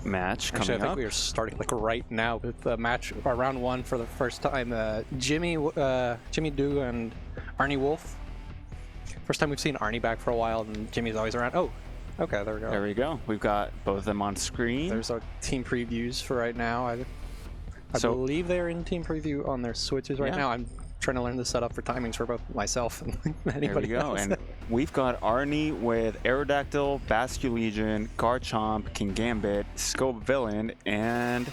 match coming Actually, I think up. we are starting like right now with the match, round one for the first time. Jimmy Do and Arnie Wolf. First time we've seen Arnie back for a while, and Jimmy's always around. Oh, okay, there we go. There we go. We've got both of them on screen. There's our team previews for right now. I believe they're in team preview on their Switches right now. I'm trying to learn the setup for timings for both myself and anybody There we go. else. And we've got Arnie with Aerodactyl, Basculegion, Garchomp, King Gambit, Scope Villain, and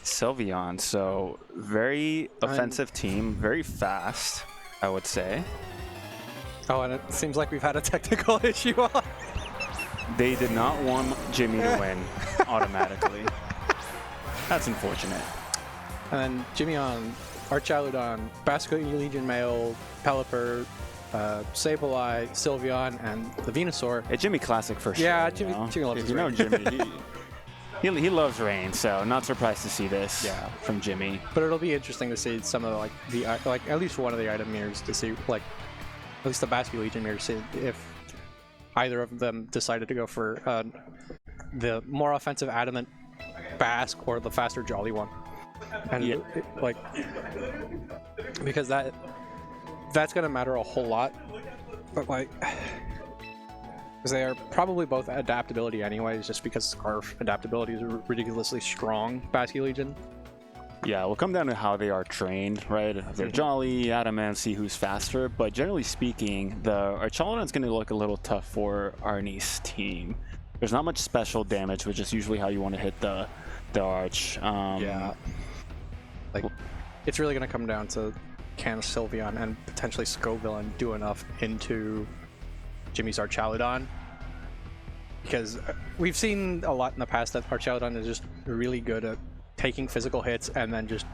Sylveon. So very offensive team, very fast, I would say. Oh, and it seems like we've had a technical issue on. They did not want Jimmy to win automatically. That's unfortunate. And then Jimmy on Archaludon, Basculegion Male, Pelipper, Sableye, Sylveon, and the Venusaur. A Jimmy classic for sure. Yeah, Jimmy loves his rain. Jimmy, he loves rain, so not surprised to see this from Jimmy. But it'll be interesting to see some of the at least one of the item mirrors to see at least the Basculegion mirror, see if either of them decided to go for the more offensive Adamant Basque or the faster Jolly one. And because that's gonna matter a whole lot, but because they are probably both adaptability anyways, just because our adaptability is ridiculously strong. Basculegion. Yeah, we'll come down to how they are trained, right? If they're Jolly, Adamant, see who's faster. But generally speaking, the Archaludon's going to look a little tough for Arnie's team. There's not much special damage, which is usually how you want to hit the Arch. It's really going to come down to can Sylveon and potentially Scovillain do enough into Jimmy's Archaludon? Because we've seen a lot in the past that Archaludon is just really good at taking physical hits and then just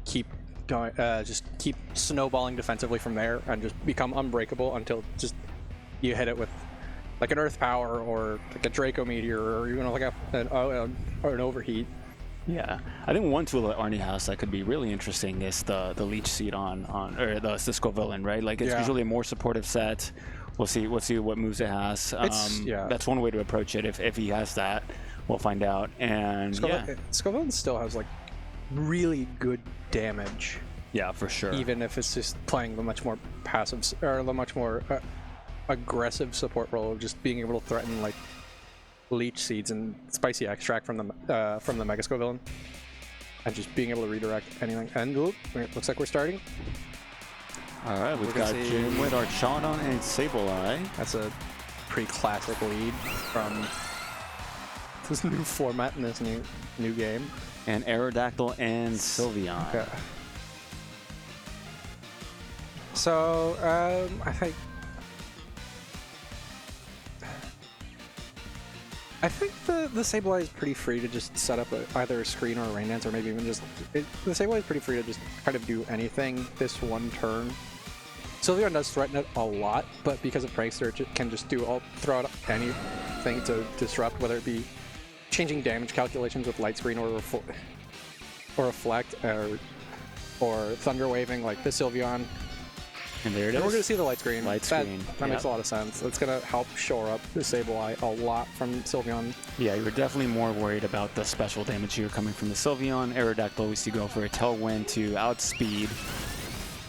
keep going, just keep snowballing defensively from there and just become unbreakable until just you hit it with like an Earth Power or like a Draco Meteor or even like an Overheat. Yeah, I think one tool that Arnie has that could be really interesting is the Leech Seed or the Scovillain, right? Like it's usually a more supportive set. We'll see what moves it has. That's one way to approach it if he has that. We'll find out. And Scovillain still has like really good damage. Yeah, for sure. Even if it's just playing the much more passive or the much more aggressive support role of just being able to threaten like Leech Seeds and Spicy Extract from the Mega Scovillain, and just being able to redirect anything. And it looks like we're starting. All right, we've got Jim with Archaludon and Sableye. That's a pretty classic lead from this new format in this new game. And Aerodactyl and Sylveon. Okay. So I think the Sableye is pretty free to just set up either a screen or a rain dance, or maybe even just the Sableye is pretty free to just kind of do anything this one turn. Sylveon does threaten it a lot, but because of Prankster, it can just throw out anything to disrupt, whether it be changing damage calculations with Light Screen or Reflect or Thunder Waving like the Sylveon. And there it is. We're going to see the Light Screen. That makes a lot of sense. It's going to help shore up the Sableye a lot from Sylveon. Yeah, you're definitely more worried about the special damage here coming from the Sylveon. Aerodactyl, we see go for a Tailwind to outspeed.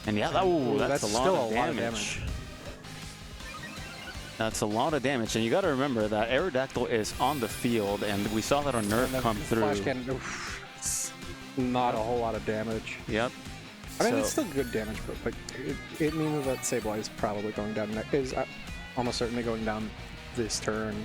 And yeah, that's a lot of damage. That's a lot of damage, and you got to remember that Aerodactyl is on the field, and we saw that on Nerf come through. Flash Cannon, not a whole lot of damage. Yep. I mean, it's still good damage, but like it means that Sableye is probably going down. Is almost certainly going down this turn.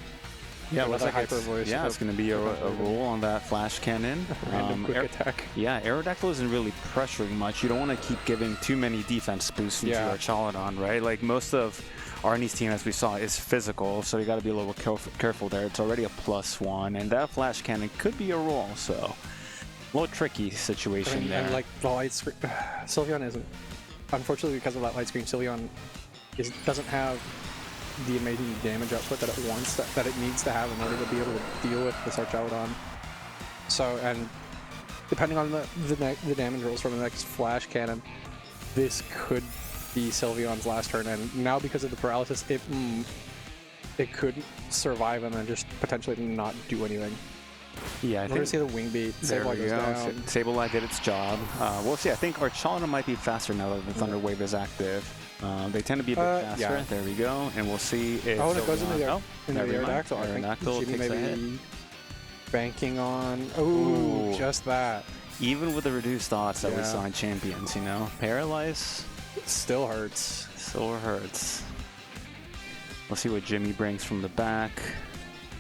Yeah, with a Hyper Voice. Yeah, it's going to be a roll on that Flash Cannon. Random quick attack. Yeah, Aerodactyl isn't really pressuring much. You don't want to keep giving too many defense boosts into Archaludon, right? Like most of Arnie's team, as we saw, is physical, so you got to be a little careful there. It's already a +1, and that Flash Cannon could be a roll, so a little tricky situation there. And like the Light Screen, Sylveon isn't. Unfortunately, because of that Light Screen, Sylveon doesn't have the amazing damage output that it wants, that it needs to have in order to be able to deal with this Archaludon. So, and depending on the damage rolls from the next Flash Cannon, this could be Sylveon's last turn, and now because of the paralysis, it could survive and then just potentially not do anything. Yeah, I We're think gonna see the wing beat. there we Sableye goes go. down. Sableye did its job. We'll see. I think our Challenger might be faster now that the Thunder Wave is active. They tend to be a bit faster. Yeah. There we go. And we'll see if Oh, and it goes into the, never mind. Aerodactyl. I think Aerodactyl Jimmy takes a maybe hit. banking on. Ooh, Ooh. just that. Even with the reduced odds that we Yeah. saw in Champions, you know? Paralyze Still hurts. still hurts. We'll see what Jimmy brings from the back.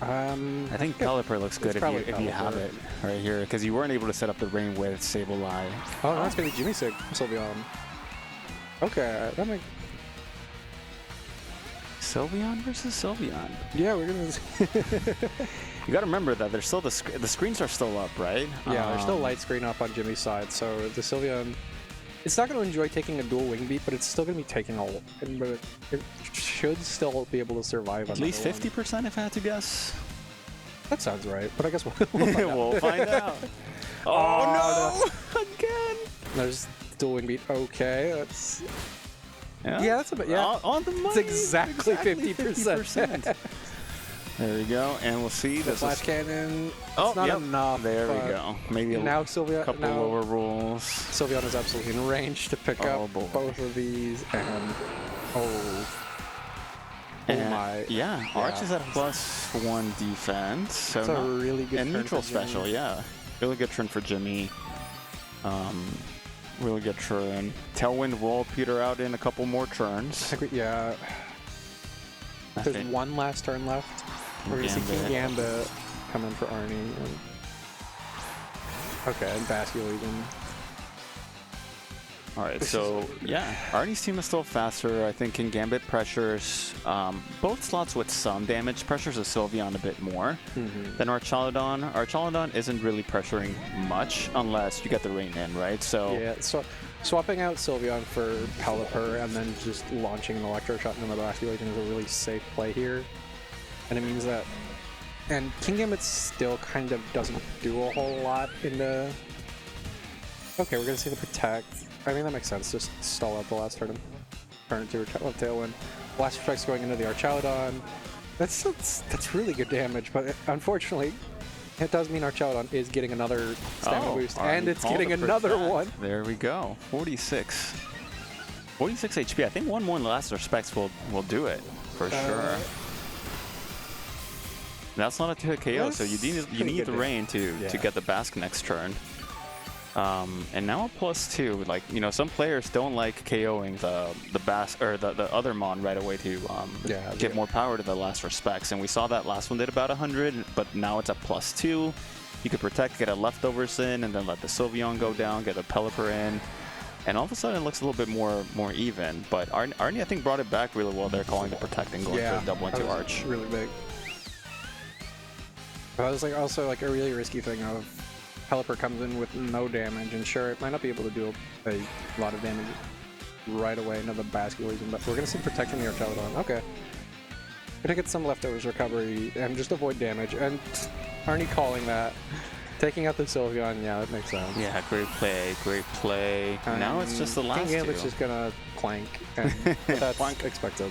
I think Pelipper looks good if you have it right here, because you weren't able to set up the rain with Sableye. Oh, no, it's gonna be Jimmy Sylveon. Okay, that makes. Sylveon versus Sylveon. Yeah, we're gonna. You got to remember that there's still the screens are still up, right? Yeah, there's still light screen up on Jimmy's side, so the Sylveon, it's not going to enjoy taking a dual wing beat, but it's still going to be taking a, but it should still be able to survive. At least 50%, if I had to guess. That sounds right, but I guess we'll We'll find out. Oh no! Again. There's dual wing beat. Okay, that's Yeah, that's a bit. Yeah, on the money. it's exactly 50%. There we go, and we'll see The this flash is cannon. oh, It's not yep. enough. There we but go. Maybe Now a Sylveon. couple Now lower rolls. Sylveon is absolutely in range to pick Oh, up boy. both of these, and oh And my! yeah, Arch is at +1 defense. So That's a not- really good and turn neutral for Jimmy. special, yeah. Really good turn for Jimmy. Really good turn. Tailwind will peter out in a couple more I turns. think yeah. I There's think- one last turn left. We're gonna see King Gambit come in for Arnie. And... Okay, and Basculegion. All right, so yeah, Arnie's team is still faster. I think King Gambit pressures both slots with some damage. Pressures a Sylveon a bit more than Archaludon. Archaludon isn't really pressuring much unless you get the rain in, right? So Yeah, so swapping out Sylveon for Pelipper and then just launching an Electro Shot into the Basculegion is a really safe play here. And it means that... And King Gambit still kind of doesn't do a whole lot in the... Okay, we're gonna see the Protect. I mean, that makes sense. Just stall out the last turn it to Tailwind. Blast Effect's going into the Archaludon. That's really good damage, but unfortunately, it does mean Archaludon is getting another stamina boost, Arnie and it's called getting it for another that. one. There we go. 46 HP. I think one more in Last Respects will do it for sure. That's not a 2-hit KO, so you need the rain to get the Basque next turn. And now a +2. Like, you know, some players don't like KOing the Basque or the other Mon right away to give more power to the Last Respects. And we saw that last one did about 100, but now it's a +2. You could protect, get a leftovers in, and then let the Sylveon go down, get a Pelipper in. And all of a sudden it looks a little bit more even. But Arnie, I think, brought it back really well there, calling the Protect and going for a double into Arch. Really big. But it was like also like a really risky thing of Pelipper comes in with no damage, and sure, it might not be able to do a lot of damage right away into the Basculegion, but we're gonna see protecting the Archaludon. Okay. Gonna get some leftovers recovery and just avoid damage. And Arnie calling that. Taking out the Sylveon, yeah, that makes sense. Yeah, great play, great play. Now it's just the last King Gambit's two. just gonna plank, and that's expected.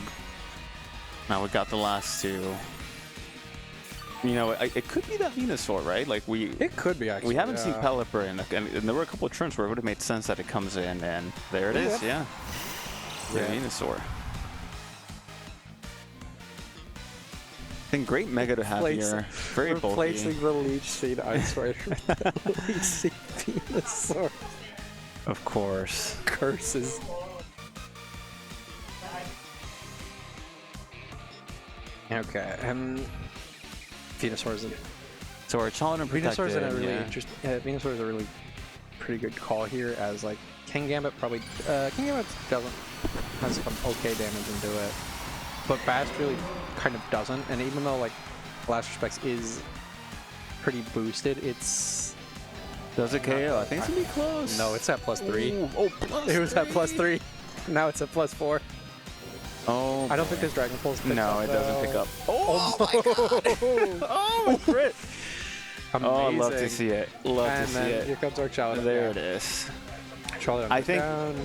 Now we got the last two. You know, it could be that Venusaur, right? Like It could be, actually. we haven't seen Pelipper in, and there were a couple of turns where it would have made sense that it comes in, and there it is, yeah. The Venusaur. I think great Mega to have here. Very bulky. Replacing the Leech Seed Ice Rider with the Leech Seed Venusaur. Of course. Curses. Okay, Venusaur's So our Challenger protected. Venusaur's in a really interesting. Venusaur's a really pretty good call here. As like King Gambit probably King Gambit has some okay damage into it, but Bass really kind of doesn't. And even though like Last Respects is pretty boosted, it's Does it KO? I think it's gonna be close. no, it's at +3. Ooh, oh, plus It was at three. +3. Now it's at +4. Oh, I don't think there's Dragon Pulse. No, it doesn't pick up. Oh, my god! Oh, crit! Amazing. Oh, I love to see it. Love And to see then it. here comes our Charlotte. There it is. Charlotte I think- down.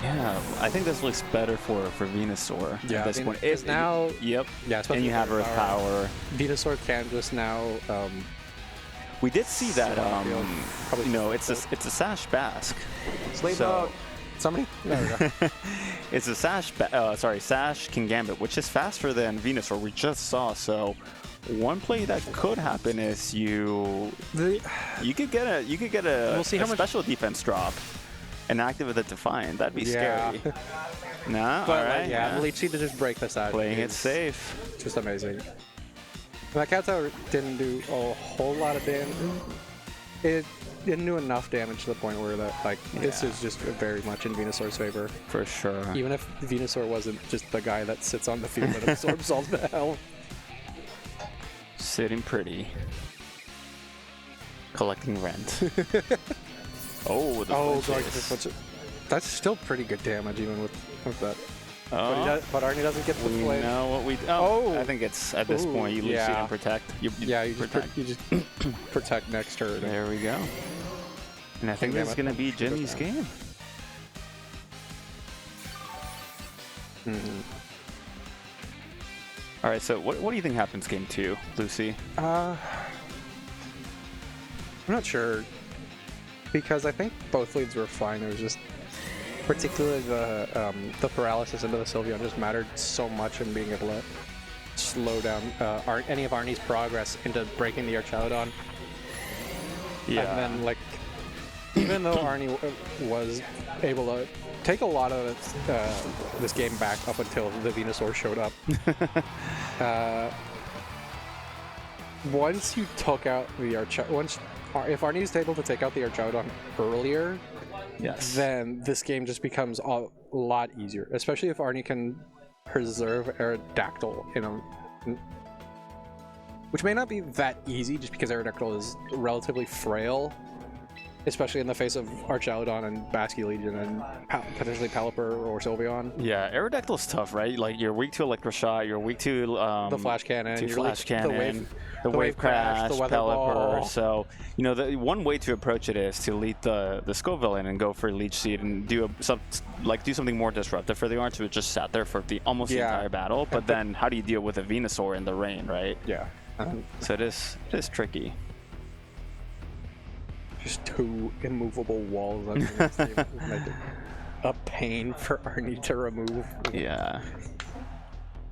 Yeah, I think this looks better for Venusaur Yeah, at this point. Because now, Yep. yeah, And you have Earth Power. Venusaur can just now. We did see that. Probably You know, it's a Sash Basque. Sleep So- out. Somebody? There we go. It's a Sash Kingambit, which is faster than Venusaur. We just saw. So one play that could happen is you could get a We'll see how much- special defense drop and activate the Defiant. That'd be Yeah. scary. Nah, But all right. yeah, Leech Seed to just break this out. Playing it is safe. Just amazing. That Cat Tower didn't do a whole lot of damage. It didn't do enough damage to the point where this is just very much in Venusaur's favor. For sure. Even if Venusaur wasn't just the guy that sits on the field and absorbs all the health. Sitting pretty. Collecting rent. Oh, the flinches. That's still pretty good damage even with that. Oh. But Arnie doesn't get the We flinch. know what we. Oh. I think it's at this Ooh, point you lose yeah. and protect. You protect. You just protect next turn. There we go. And I think this is gonna be Jimmy's game. Mm-hmm. All right. So what do you think happens game 2, Lucy? I'm not sure because I think both leads were fine. It was just particularly the paralysis into the Sylveon just mattered so much in being able to slow down any of Arnie's progress into breaking the Archaludon. Yeah. And then, like, even though Arnie was able to take a lot of this game back up until the Venusaur showed up, once you took out the if Arnie is able to take out the Archaludon earlier, Yes. then this game just becomes a lot easier, especially if Arnie can preserve Aerodactyl in a... Which may not be that easy, just because Aerodactyl is relatively frail, especially in the face of Archaludon and Basculegion and potentially Pelipper or Sylveon. Yeah, Aerodactyl's tough, right? Like, you're weak to Electro Shot, you're weak to The Flash Cannon, to you're Flash weak- Cannon, the the Wave Crash, the Weather Pelipper. Ball. So, you know, the one way to approach it is to lead the Scoville in and go for Leech Seed and do something more disruptive for the Arch, which just sat there for almost the entire battle. But then, how do you deal with a Venusaur in the rain, right? Yeah. So it is tricky. Just two immovable walls underneath this table would make it a pain for Arnie to remove. Yeah.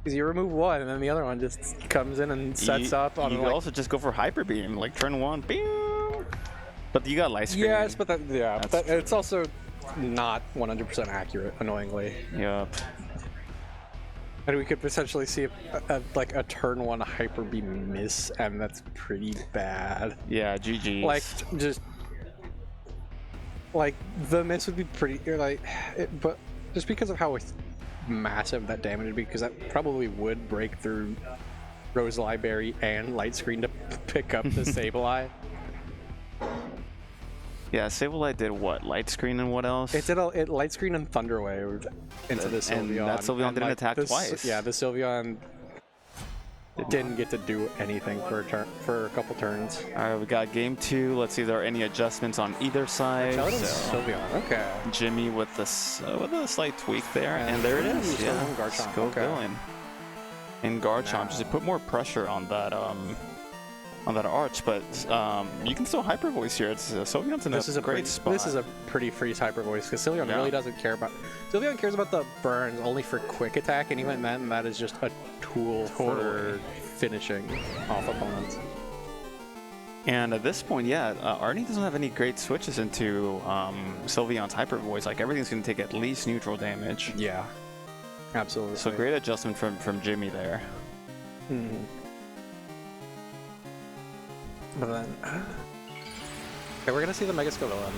Because you remove one, and then the other one just comes in and sets up on You could also just go for Hyper Beam, like turn 1, bing! But you got Light Screen. Yes, but That's it's also not 100% accurate, annoyingly. Yep. And we could potentially see a turn 1 Hyper Beam miss, and that's pretty bad. Yeah, GG's. Like the miss would be pretty but just because of how massive that damage would be, because that probably would break through Rose Library and Light Screen to pick up the Sableye. Yeah, Sableye did what? Light Screen and what else? It did Light Screen and Thunder Wave into the Sylveon. And that Sylveon didn't attack twice. Yeah, the Sylveon didn't get to do anything for a couple turns. All right, we got game 2. Let's see if there are any adjustments on either side. Sylveon, okay. Jimmy with a slight tweak there, and there it is. Ooh, Yeah, Garchomp, go okay. villain. And Garchomp just to put more pressure on that arch, but you can still Hyper Voice here. Sylveon's in a great spot. This is a pretty freeze Hyper Voice, because Sylveon really doesn't care about... Sylveon cares about the burns only for quick attack, and even then, that is just a tool for finishing off opponents. And at this point, Arnie doesn't have any great switches into Sylveon's Hyper Voice. Like, everything's going to take at least neutral damage. Yeah, absolutely. So great adjustment from Jimmy there. Mm-hmm. But then... Okay, we're going to see the Mega Scovillain.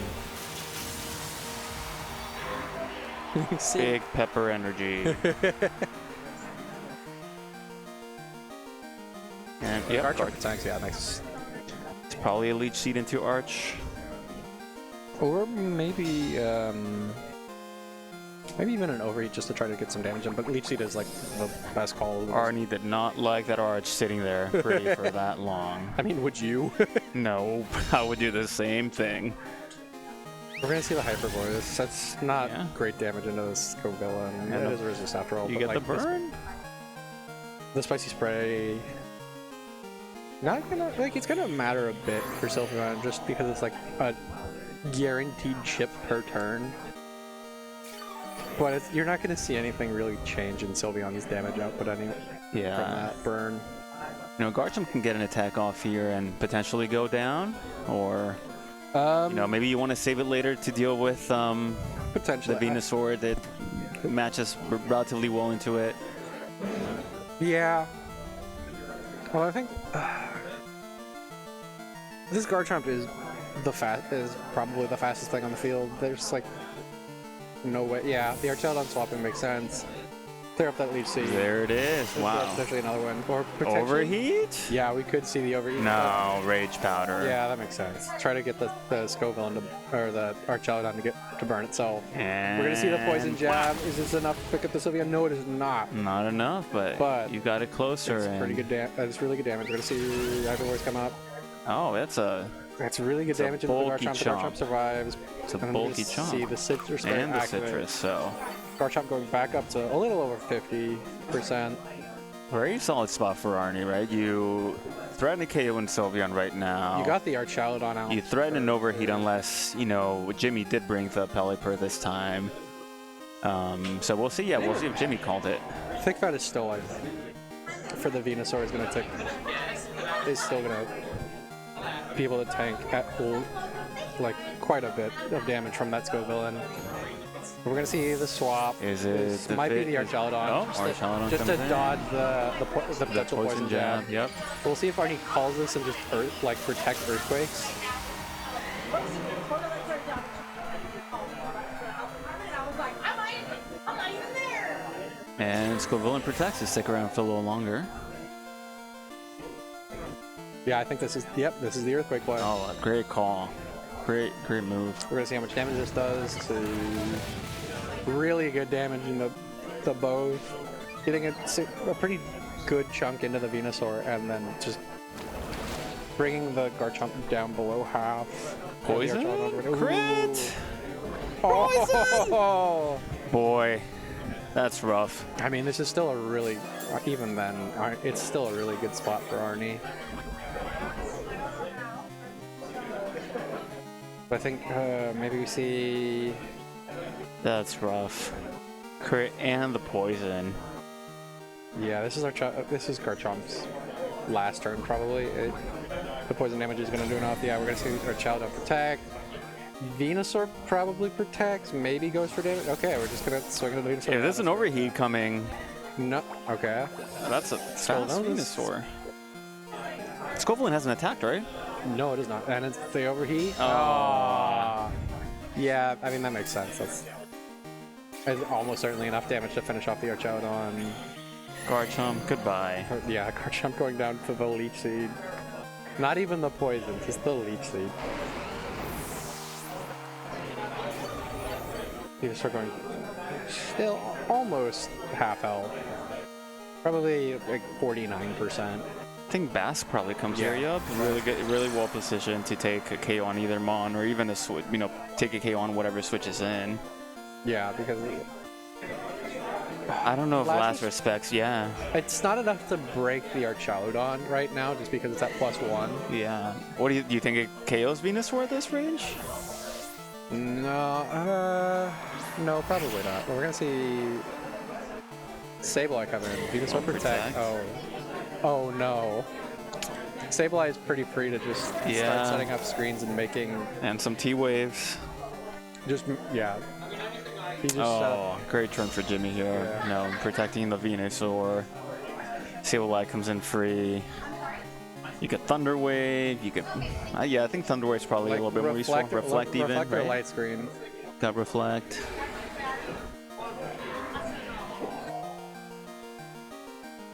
Big pepper energy. And Garchomp attacks, yeah, next. It's probably a Leech Seed into Arch. Or maybe even an Overheat just to try to get some damage in, but Leech Seed is like the best call. Arnie did not like that Arch sitting there pretty for that long. I mean, would you? No, I would do the same thing. We're gonna see the Hyper Voice. That's not great damage into the Scoville, and it is a resist after all. You get the burn? The Spicy Spray... Not gonna... Like, it's gonna matter a bit for Sylveon, just because it's like a guaranteed chip per turn. But you're not gonna see anything really change in Sylveon's damage output from that burn. You know, Garchomp can get an attack off here and potentially go down, or... you know, maybe you want to save it later to deal with potentially the Venusaur that matches relatively well into it. Yeah. Well, I think this Garchomp is probably the fastest thing on the field. There's like no way. Yeah, the Archelon swapping makes sense. Clear up that leech seed. There it is. Wow. That's potentially another one. Or potentially... Overheat? Yeah, we could see the overheat. No, Rage Powder. Yeah, that makes sense. Try to get the Scoville or the Archelon to burn itself. And we're gonna see the Poison Jab. Is this enough to pick up the Sylveon? No, it is not. Not enough, but you got it closer. It's pretty good. That's really good damage. We're gonna see Hyper Voice come up. Oh, that's really good damage into the Garchomp. The Garchomp survives. It's a bulky chomp. See the Citrus and the activate. Citrus, so... Garchomp going back up to a little over 50%. Very solid spot for Arnie, right? You threaten a KO in Sylveon right now. You got the Archelon out. You threaten an overheat unless, you know, Jimmy did bring the Pelipper this time. So we'll see. Yeah, we'll see if Jimmy called it. Thick Fat is still like, for the Venusaur is still gonna be able to tank at like quite a bit of damage from that Scoville. We're gonna see the swap. Is it? This might be the Archelon. Oh, Archelon just to dodge the potential poison jab. Yep. We'll see if Arnie calls this and just protect Earthquakes. And Scoville protects to stick around for a little longer. Yeah, I think this is. Yep, this is the Earthquake play. Oh, great call. Great move. We're gonna see how much damage this does to really good damage in the bows. Getting a pretty good chunk into the Venusaur and then just bringing the Garchomp down below half. Poison? Crit! Oh! Boy, that's rough. I mean, this is still a really, even then, it's still a really good spot for Arnie. I think maybe we see... That's rough. Crit and the poison. Yeah, this is Garchomp's last turn probably. The poison damage is going to do enough. Yeah, we're going to see our Archelon protect. Venusaur probably protects. Maybe goes for damage. Okay, we're just going to swing into the Venusaur. If there's an overheat coming... No. Okay. That's a fast Venusaur. Scoville hasn't attacked, right? No, it is not. And it's the overheat? Oh. Yeah, I mean, that makes sense. That's almost certainly enough damage to finish off the Archelon. Garchomp, goodbye. Yeah, Garchomp going down to the Leech Seed. Not even the poison, just the Leech Seed. You start going still almost half health. Probably like 49%. I think Bass probably comes area up. Really good, really well positioned to take a KO on either Mon or even take a KO on whatever switches in. Yeah, because I don't know if last respects. Yeah, it's not enough to break the Archelon right now, just because it's at +1. Yeah. What do you think it KOs Venusaur at this range? No, no, probably not. We're gonna see Sableye come in. Venusaur protect. Oh no. Sableye is pretty free to just start setting up screens and making... And some T-waves. He just set up... Great turn for Jimmy here. Yeah. Protecting the Venusaur. Sableye comes in free. You get Thunder Wave. You get... I think Thunder Wave's probably a little bit more useful. Reflect even, Reflect or right? Light Screen. Got Reflect.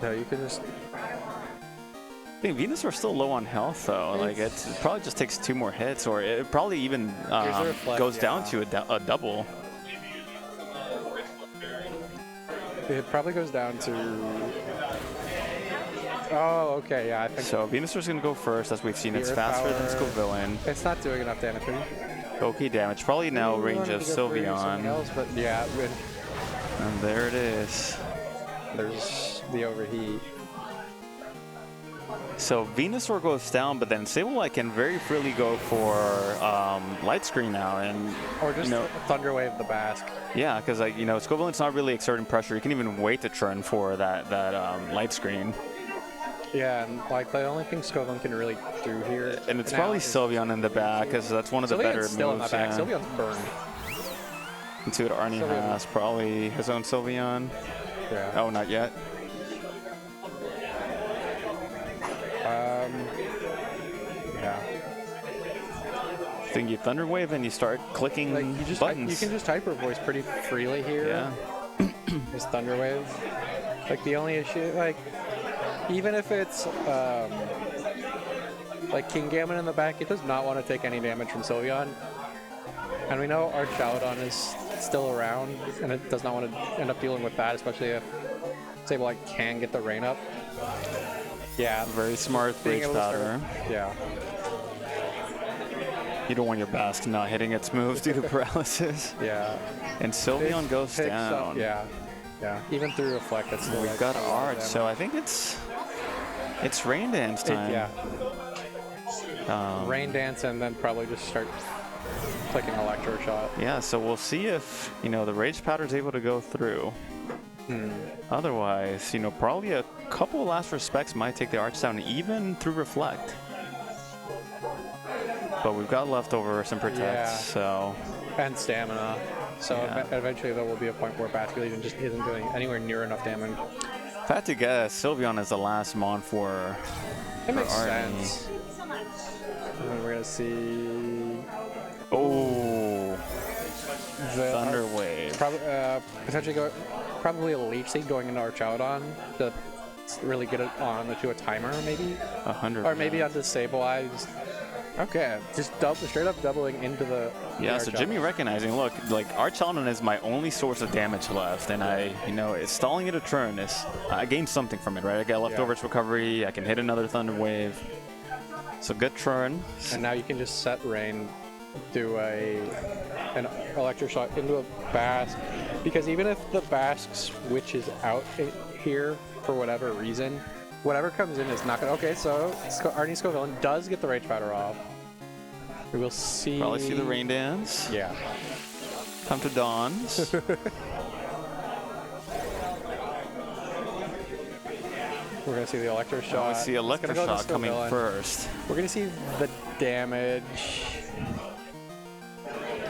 No, you can just... I think Venusaur's still low on health, though. Like it probably just takes 2 more hits, or it probably even goes down to a double. It probably goes down to... Oh, okay, yeah, I think... So Venusaur's going to go first, as we've seen. It's faster than Scoville. It's not doing enough damage. Okay, damage. Probably now range of Sylveon. Else, but yeah, And there it is. there's the overheat. So Venusaur goes down, but then Sableye can very freely go for Light Screen now, and or just Thunder Wave the Basque. Yeah, because like Scovillain's not really exerting pressure. You can even wait to turn for that Light Screen. Yeah, and like the only thing Scovillain can really do here, and it's probably Sylveon in the back, because that's one of the better moves. Still in the back. Yeah. Sylveon's burned. Let's see what Arnie has. Probably his own Sylveon. Yeah. Oh, not yet. Yeah. I think you Thunder Wave and you start clicking buttons. You can just Hyper Voice pretty freely here. Yeah. Just Thunder Wave. Like the only issue, like even if it's like Kingambit in the back, it does not want to take any damage from Sylveon. And we know our Chaladon is still around, and it does not want to end up dealing with that, especially if Sableye can get the rain up. Yeah. Very smart Rage Powder. Yeah. You don't want your Basque not hitting its moves due to paralysis. Yeah. And Sylveon goes down. Yeah. Yeah. Even through Reflect, that's still We've got Arch, so I think it's Rain Dance time. Yeah. Rain Dance, and then probably just start clicking Electro Shot. Yeah, so we'll see if, the Rage Powder is able to go through. Otherwise, probably a couple of last respects might take the Arch down, even through Reflect. But we've got leftovers and Protect, so... And Stamina. So eventually there will be a point where Basculin just isn't doing anywhere near enough damage. If I had to guess, Sylveon is the last Mon for It makes Arnie. sense. And then we're going to see... Oh! Thunder Wave. Potentially probably a Leech Seed going into our Chaladon to really get it on to a timer, maybe? 100. Or maybe onto Sableye. Okay, just straight up doubling into the... Yeah, so Jimmy recognizing, look, like, our Chaladon is my only source of damage left, and it's stalling it a turn. I gained something from it, right? I got leftovers recovery, I can hit another Thunder Wave. So good turn. And now you can just set Rain, do an Electro Shot into a Basque, because even if the Basque switches out here for whatever reason, whatever comes in is not going to... Okay, so Arnie Scovillain does get the Rage Powder off. We will see... Probably see the Rain Dance. Yeah. Come to Dawns. We're going to see the Electro Shot. We see Electro Shot coming first. We're going to see the damage.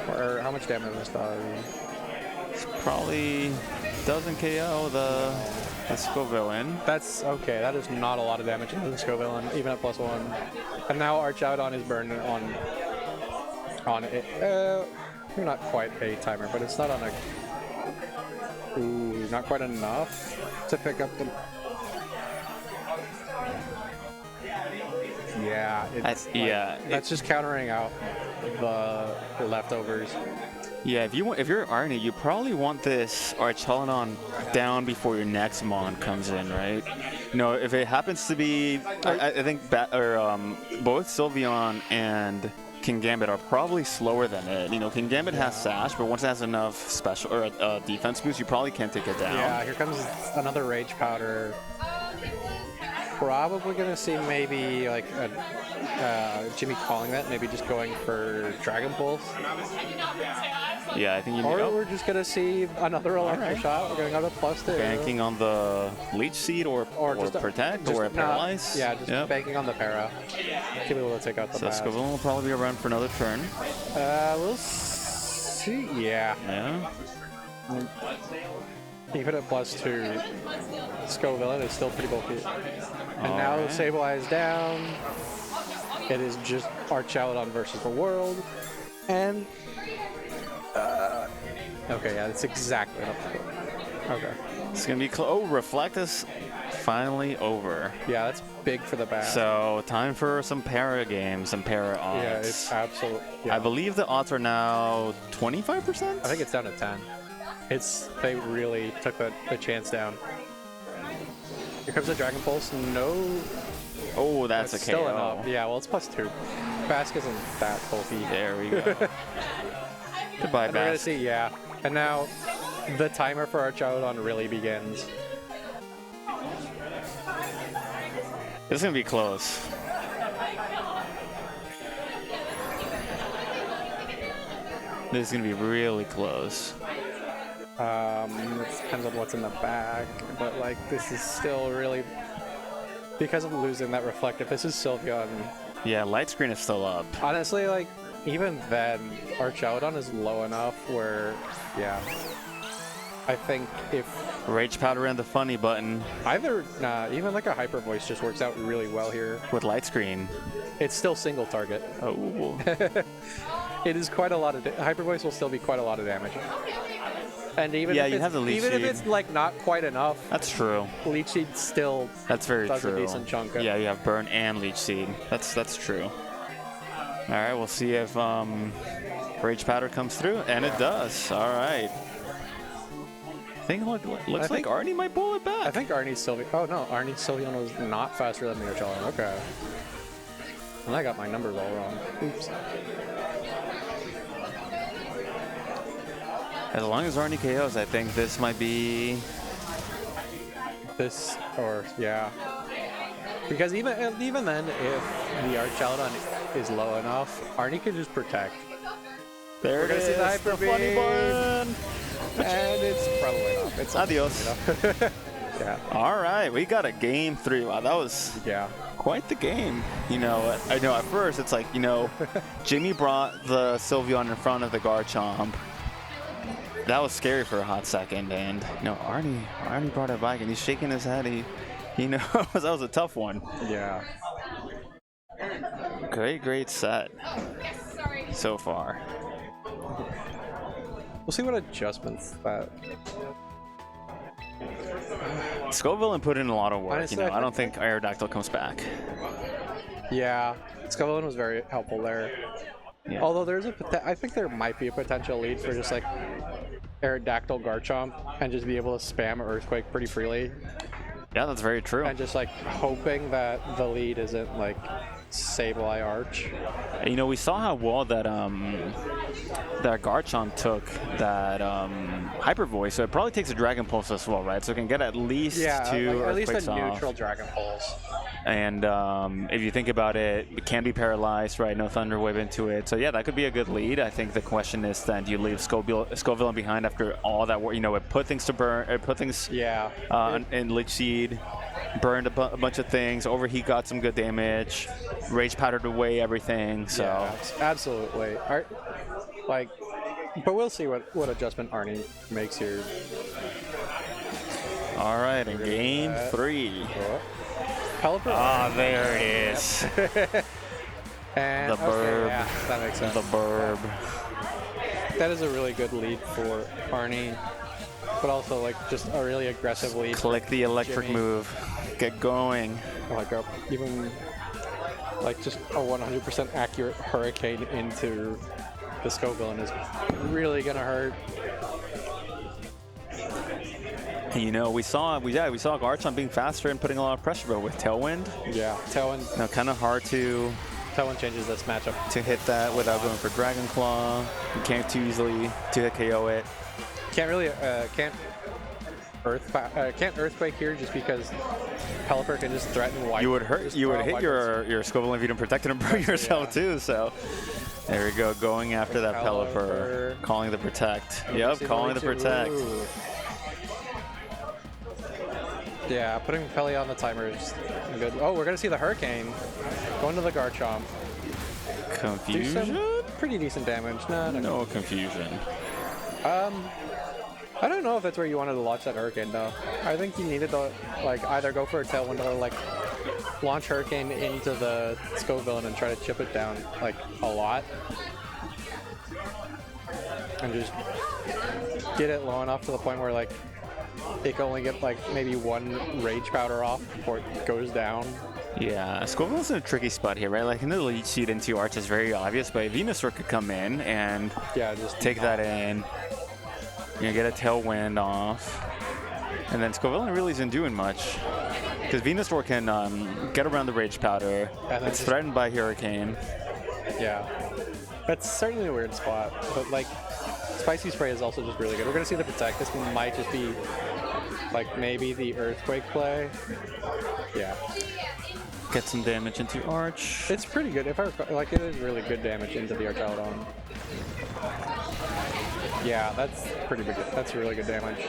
Or how much damage is that? It's probably doesn't KO the Scovillain. That's okay. That is not a lot of damage into the Scovillain, even at +1. And now our Chaladon is burned on it. Not quite a timer, but it's not on a... Ooh, not quite enough to pick up the... Yeah, that's just countering out the leftovers. Yeah, if you're Arnie, you probably want this Archaladon down before your next Mon comes in, right? If it happens to be, I think both Sylveon and Kingambit are probably slower than it. Kingambit has Sash, but once it has enough special or defense boost, you probably can't take it down. Yeah, here comes another Rage Powder. Probably gonna see maybe like Jimmy calling that, maybe just going for Dragon Pulse. Yeah, I think you. Or we're just gonna see another Electro Shot. We're going up to +2. Banking on the Leech Seed or just Protect or Paralyze. Yeah, just banking on the Para. Should be able to take out the. So Scovillain will probably be around for another turn. We'll see. Yeah. Yeah. Even at +2, Scovillain is still pretty bulky. And now Sableye is down. It is just our Chaladon versus the world. And... okay, yeah, that's exactly enough. Okay. It's going to be close. Oh, Reflect is finally over. Yeah, that's big for the back. So, time for some para games, some para odds. Yeah, it's absolutely... Yeah. I believe the odds are now 25%? I think it's down to 10. They really took the chance down. Here comes the Dragon Pulse. No. Oh, that's a KO. Still enough. Yeah, well, it's +2. Basque isn't that bulky. There we go. Goodbye, And we're gonna Bass. see, yeah. And now the timer for our Chaudon really begins. This is gonna be close. This is gonna be really close. It depends on what's in the back, but like this is still really because of losing that reflective. This is Sylveon. Yeah, light screen is still up. Honestly, like even then, our Chaudon is low enough where, yeah. I think if Rage Powder and the funny button even like a Hyper Voice just works out really well here. with light screen. It's still single target. Oh. It is quite a lot of Hyper Voice will still be quite a lot of damage. And even Yeah, if you it's, have the Leech even if Seed. it's like not quite enough, That's true. Leech Seed still That's very does true. a decent chunk. Yeah, you have Burn and Leech Seed. That's true. All right, we'll see if Rage Powder comes through, and it does. All right. I think looks like Arnie might pull it back. I think Arnie's Sylveon. Oh no, Arnie's Sylveon was not faster than the Archelon. Okay. And I got my numbers all wrong. Oops. As long as Arnie KOs, I think this might be. This or yeah. Because even then, if the Archelon is low enough, Arnie can just protect. There We're it gonna see is, the Hyper funny Beam. button. And it's probably not. It's Adios. Yeah. All right, we got a game 3. Wow, that was Yeah. quite the game. You know, I know at first it's like, you know, Jimmy brought the Sylveon in front of the Garchomp. That was scary for a hot second, and you know, Arnie brought it back, and he's shaking his head. He knows that was a tough one. Yeah. Great set so far. We'll see what adjustments that. Scoville put in a lot of work. Honestly, You know, I don't think Aerodactyl comes back. Yeah. Scovelin was very helpful there. Yeah. Although there's I think there might be a potential lead for just like Aerodactyl Garchomp and just be able to spam Earthquake pretty freely. Yeah, that's very true. And just like hoping that the lead isn't like Sableye Arch. You know, we saw how well that that Garchomp took that Hyper Voice, so it probably takes a Dragon Pulse as well, right? So it can get at least two like, at least Earthquakes a off. neutral Dragon Pulse. And if you think about it, it can be paralyzed, right? No Thunder Wave into it. So yeah, that could be a good lead. I think the question is then, do you leave Scoville behind after all that work? You know, it put things to burn, it put things in Lich Seed, burned a bunch of things, Overheat got some good damage, Rage Powdered away everything, so. Yeah, absolutely. But we'll see what adjustment Arnie makes here. All right, in game 3. Pelipper. Ah, there it is. And The burb. yeah, that makes sense. The burb. That is a really good lead for Arnie, but also like just a really aggressive lead. Click the electric Jimmy. move. Get going. Like even like just a 100% accurate Hurricane into the Scoville is really gonna hurt. You know, we saw Garchomp being faster and putting a lot of pressure, but with Tailwind, Yeah, Tailwind. you know, kind of hard to Changes this matchup. hit that without going for Dragon Claw. You can't too easily to KO it. Can't really can't Earthquake here just because Pelipper can just threaten white. You would hit your Squibble if you didn't protect it and burn yourself too. So there we go, going after that Pelipper, calling the protect. Yep, calling the protect. Ooh. Yeah, putting Pele on the timer is good. Oh, we're gonna see the Hurricane going to the Garchomp. Do Confusion? some pretty decent damage. No confusion. I don't know if that's where you wanted to launch that Hurricane though. I think you needed to like either go for a Tailwind or like launch Hurricane into the Scoville and try to chip it down like a lot. And just get it low enough to the point where like it can only get like maybe one Rage Powder off before it goes down. Yeah, Squible's in a tricky spot here, right? Like, the Leech Seed into Arch is very obvious, but Venusaur could come in and just take that in. You know, get a Tailwind off. And then Scoville really isn't doing much. Because Venusaur can get around the Rage Powder. And It's threatened by Hurricane. Yeah. That's certainly a weird spot, but like, Spicy Spray is also just really good. We're gonna see the Protect. This might just be like maybe the Earthquake play. Yeah. Get some damage into Arch. It's pretty good. If I recall, like, it is really good damage into the Archaludon. Yeah, that's pretty big. That's really good damage.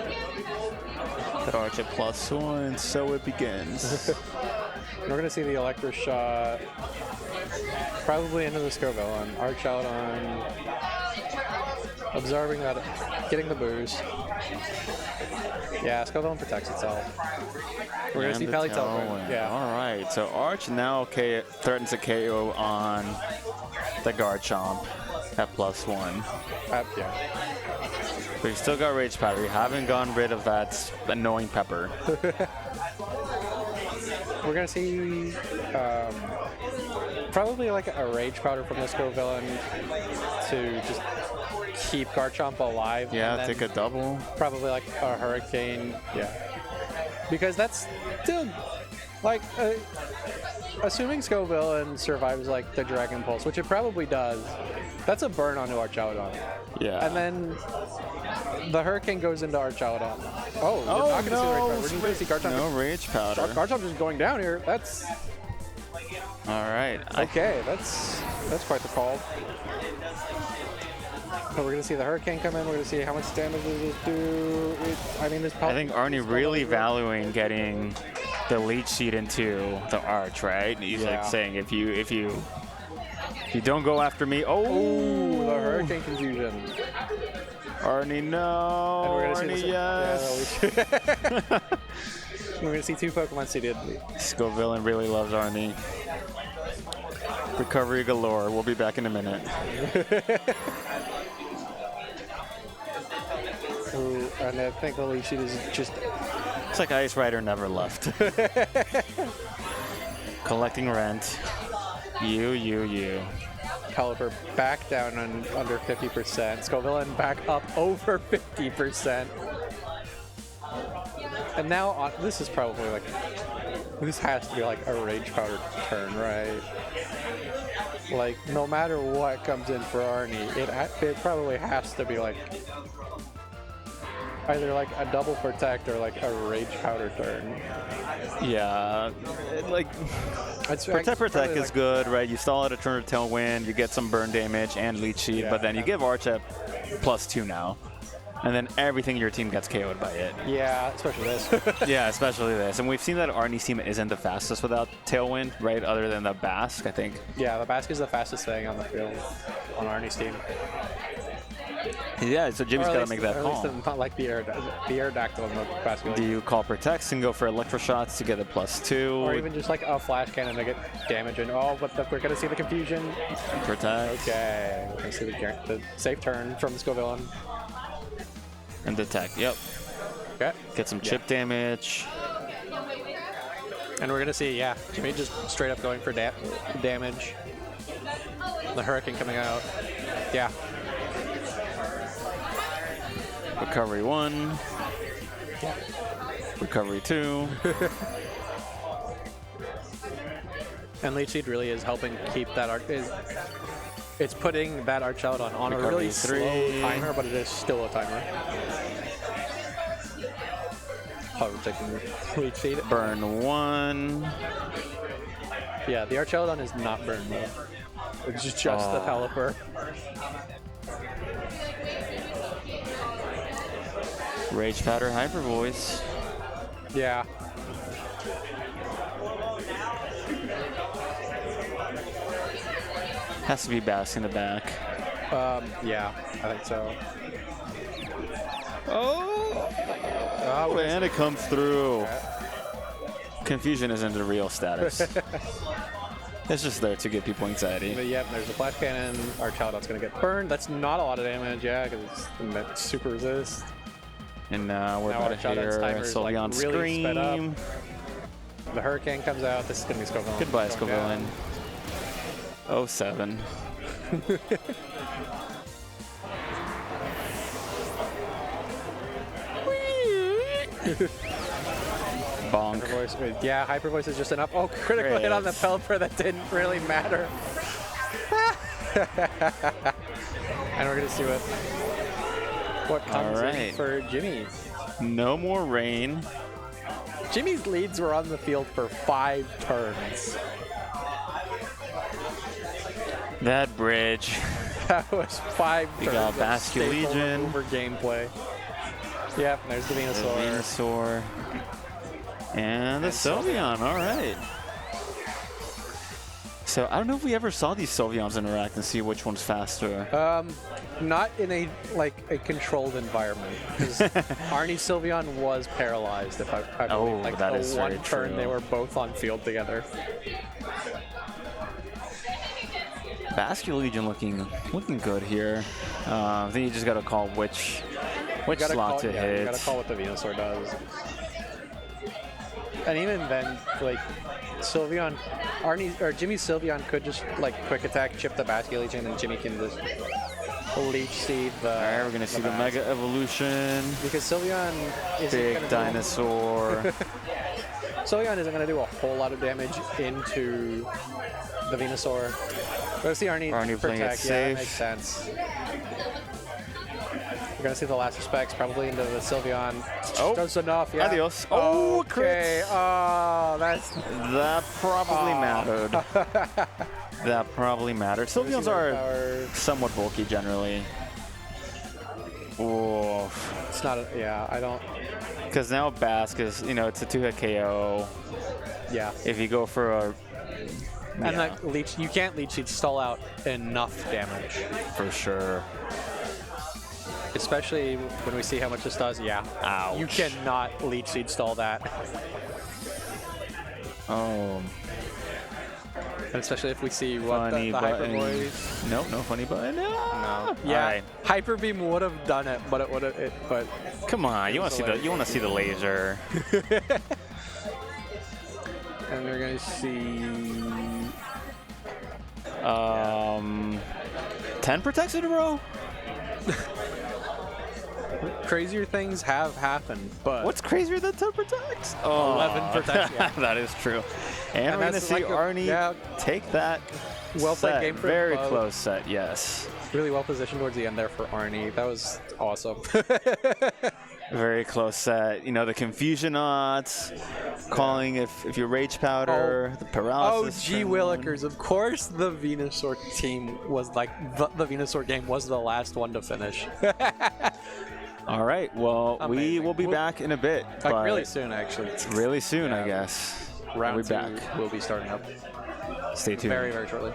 That Arch at +1, so it begins. We're gonna see the Electro Shot. Probably into the Scovillain. Archaludon absorbing that, getting the boost. Yeah, Scovillain protects itself. We're gonna see Pally Teleport. Yeah. All right, so Arch now threatens a KO on the Garchomp at +1. Yeah. But you still got Rage Powder. You haven't gotten rid of that annoying Pepper. We're gonna see probably like a Rage Powder from the Scovillain to just keep Garchomp alive. Yeah, and take a double. probably like a Hurricane. Yeah. Because that's still like assuming Scovillain survives like the Dragon Pulse, which it probably does. That's a burn onto Archaludon. Yeah. And then the Hurricane goes into Archaludon. Oh, we're not going to see the Rage Powder. We're going to see Garchomp. No Rage Powder. Garchomp just going down here. That's All right. okay. That's quite the call. So we're going to see the Hurricane come in. We're going to see how much damage does it do. I mean, this. I think Arnie really valuing getting the Leech Seed into the Arch, right? He's like saying if you don't go after me, the Hurricane Confusion. Arnie, no. And we're gonna Arnie, see yes. Yeah, we're gonna see 2 Pokemon seeded. Scovillain really loves Arnie. Recovery galore. We'll be back in a minute. Ooh, and I think the Leech Seed is just. It's like Ice Rider never left. Collecting rent. You. Caliper back down on under 50%. Scovillain back up over 50%. And now this is probably like, this has to be like a Rage Powder turn, right? Like no matter what comes in for Arnie, it probably has to be like either like a double protect or like a Rage Powder turn. Yeah, like Protect is good, right? You stall out a turn of Tailwind, you get some burn damage and Leech Seed, but then you give Arch at +2 now. And then everything in your team gets KO'd by it. Yeah, especially this. Yeah, especially this. And we've seen that Arnie's team isn't the fastest without Tailwind, right? Other than the Basque, I think. Yeah, the Basque is the fastest thing on the field on Arnie's team. Yeah, so Jimmy's got to make that call. At least not like the Aerodactyl in the Basque. Do you call Protects and go for Electro Shots to get a +2? Or even just like a Flash Cannon to get damage and we're going to see the confusion. Protect. Okay, we're going to see the safe turn from Scovillain. And detect, yep. Okay. Get some chip damage. And we're going to see, Jimmy just straight up going for damage. The Hurricane coming out. Yeah. Recovery 1. Yeah. Recovery 2. And Leech Seed really is helping keep that it's putting that Archaludon on Recovery a really 3. slow timer, but it is still a timer. Oh, we're taking Leech Seed. Burn 1. Yeah, the Archaludon is not burned though. It's just the Pelipper. Rage Powder Hyper Voice. Yeah. Has to be Basque in the back. Yeah, I think so. Oh, and it comes through. Okay. Confusion isn't the real status. It's just there to give people anxiety. But yep, there's a Flash Cannon. Archaludon's going to get burned. That's not a lot of damage, because it's super resist. And now we're about to hear Sylveon really sped up. scream. The Hurricane comes out. This is going to be Scovillain. Goodbye, Scovillain. 07. Bonk. Hyper Voice. Yeah, Hyper Voice is just enough. Oh, critical hit on the Pelipper. That didn't really matter. And we're gonna see what comes in for Jimmy. No more rain. Jimmy's leads were on the field for 5 turns. That bridge. That was 5 turns. We got Basket Legion. Over gameplay. Yep, there's the Venusaur. And the Sylveon, all right. So I don't know if we ever saw these Sylveons interact and see which one's faster. Not in a controlled environment. Because Arnie's Sylveon was paralyzed. If I believe, like that is one very turn true. they were both on field together. Basket Legion looking good here. I think you just got to call which slot to hit. You gotta call what the Venusaur does. And even then, like Sylveon, Jimmy's Sylveon could just like quick attack, chip the Basket Legion, and Jimmy can just leech seed the. All right, we're gonna see the Mega Evolution. Because Sylveon is big dinosaur. Sylveon isn't gonna do a whole lot of damage into the Venusaur. We're gonna see Arnie playing it protect. safe. Yeah, that makes sense. We're gonna see the last respects probably into the Sylveon. Oh, just enough. Yeah. Adios. Oh, okay. crit. Oh, that probably mattered. That probably mattered. Sylveons are somewhat bulky generally. Oh, it's not. I don't. Because now Bask is, it's a 2-hit KO. Yeah. If you go for a. And that leech, you can't leech seed stall out enough damage. For sure. Especially when we see how much this does. Yeah. Ouch. You cannot leech seed stall that. Oh. And especially if we see what the Hyper Voice. Nope, no funny button. No. Yeah. Right. Hyper Beam would have done it, but it would have. But come on, you want to see the laser. And we're gonna see. 10 protects in a row. Crazier things have happened, but what's crazier than 10 protects? 11 protects. Yeah. That is true. And we're gonna see Arnie take that. Well played game for very close set. Yes. Really well positioned towards the end there for Arnie. That was awesome. Very close set. The confusion odds, calling if you rage powder, the paralysis. Oh, gee willikers. Of course the Venusaur team was like, the Venusaur game was the last one to finish. All right. Well, we will be back in a bit. Like really soon, actually. Really soon, I guess. Round we'll be 2 back. will be starting up. Stay tuned. Very, very shortly.